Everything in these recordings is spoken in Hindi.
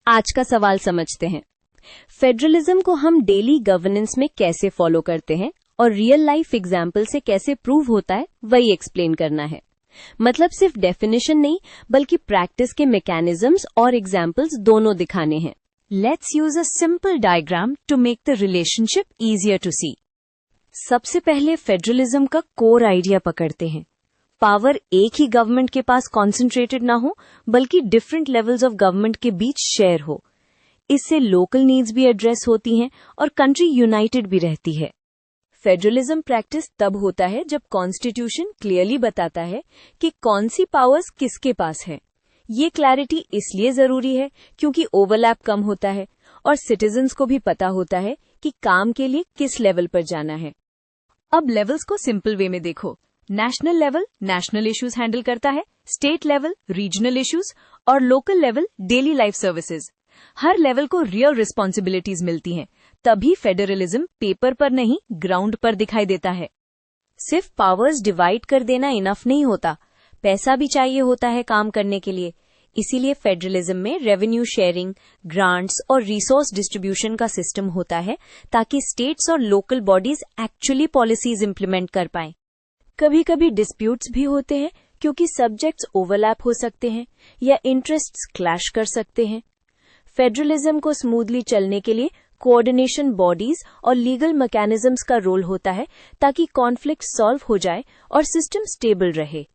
आज का सवाल समझते हैं। फेडरलिज्म को हम डेली गवर्नेंस में कैसे फॉलो करते हैं और रियल लाइफ एग्जाम्पल से कैसे प्रूव होता है, वही एक्सप्लेन करना है। मतलब सिर्फ डेफिनेशन नहीं, बल्कि प्रैक्टिस के मैकेनिज्म्स और एग्जाम्पल्स दोनों दिखाने हैं। Let's use a simple diagram to make the relationship easier to see. सबसे पहले फेडरलिज्म का कोर आइडिया पकड़ते हैं। पावर एक ही गवर्नमेंट के पास कॉन्सेंट्रेटेड ना हो, बल्कि डिफरेंट लेवल्स ऑफ गवर्नमेंट के बीच शेयर हो। इससे लोकल नीड्स भी एड्रेस होती हैं और कंट्री यूनाइटेड भी रहती है। फेडरलिज्म प्रैक्टिस तब होता है जब कॉन्स्टिट्यूशन क्लियरली बताता है कि कौन सी पावर्स किसके पास है। ये क्लैरिटी इसलिए जरूरी है क्योंकि ओवरलैप कम होता है और सिटीजन्स को भी पता होता है कि काम के लिए किस लेवल पर जाना है। अब लेवल्स को सिंपल वे में देखो। National level national issues handle करता है, स्टेट लेवल रीजनल इश्यूज और local level daily life services. हर लेवल को रियल रिस्पॉन्सिबिलिटीज मिलती हैं, तभी फेडरलिज्म पेपर पर नहीं ग्राउंड पर दिखाई देता है। सिर्फ पावर्स डिवाइड कर देना इनफ नहीं होता, पैसा भी चाहिए होता है काम करने के लिए। इसीलिए फेडरलिज्म में रेवेन्यू शेयरिंग, ग्रांट्स और रिसोर्स डिस्ट्रीब्यूशन का सिस्टम होता है, ताकि स्टेट्स और local bodies actually policies implement कर पाएं। कभी कभी डिस्प्यूट्स भी होते हैं क्योंकि सब्जेक्ट्स ओवरलैप हो सकते हैं या इंटरेस्ट्स क्लैश कर सकते हैं। फेडरलिज्म को स्मूथली चलने के लिए कोऑर्डिनेशन बॉडीज और लीगल मैकेनिज्म्स का रोल होता है, ताकि कॉन्फ्लिक्ट सॉल्व हो जाए और सिस्टम स्टेबल रहे।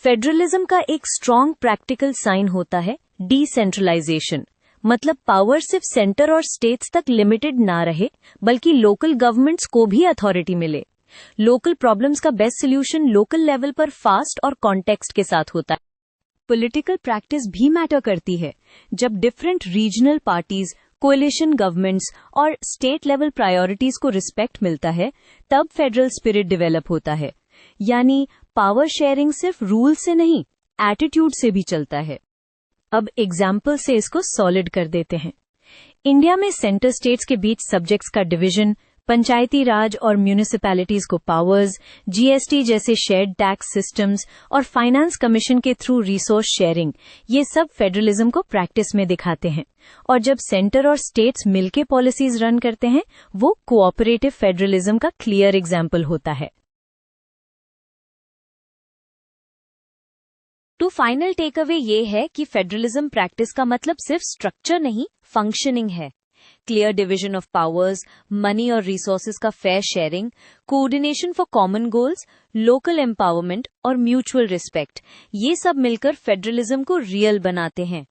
फेडरलिज्म का एक स्ट्रॉन्ग प्रैक्टिकल साइन होता है डिसेंट्रलाइजेशन। मतलब पावर सिर्फ सेंटर और स्टेट्स तक लिमिटेड ना रहे, बल्कि लोकल गवर्नमेंट्स को भी अथॉरिटी मिले। लोकल प्रॉब्लम्स का बेस्ट सोल्यूशन लोकल लेवल पर फास्ट और कॉन्टेक्स्ट के साथ होता है। पॉलिटिकल प्रैक्टिस भी मैटर करती है। जब different regional parties, coalition governments और स्टेट लेवल प्रायोरिटीज को रिस्पेक्ट मिलता है, तब फेडरल स्पिरिट डेवलप होता है। यानी पावर शेयरिंग सिर्फ रूल से नहीं, एटीट्यूड से भी चलता है। अब एग्जाम्पल से इसको सॉलिड कर देते हैं। इंडिया में सेंटर स्टेट्स के बीच सब्जेक्ट्स का डिवीजन, पंचायती राज और म्यूनिसिपैलिटीज को पावर्स, जीएसटी जैसे शेयर्ड टैक्स सिस्टम्स और फाइनेंस कमीशन के थ्रू रिसोर्स शेयरिंग, ये सब फेडरलिज्म को प्रैक्टिस में दिखाते हैं। और जब सेंटर और स्टेट्स मिलके पॉलिसीज रन करते हैं, वो कोऑपरेटिव फेडरलिज्म का क्लियर एग्जाम्पल होता है। तो फाइनल टेक अवे ये है कि फेडरलिज्म प्रैक्टिस का मतलब सिर्फ स्ट्रक्चर नहीं, फंक्शनिंग है। Clear division of powers, money और रिसोर्सेज का fair sharing, coordination for common goals, local empowerment और म्यूचुअल रिस्पेक्ट, ये सब मिलकर फेडरलिज्म को रियल बनाते हैं।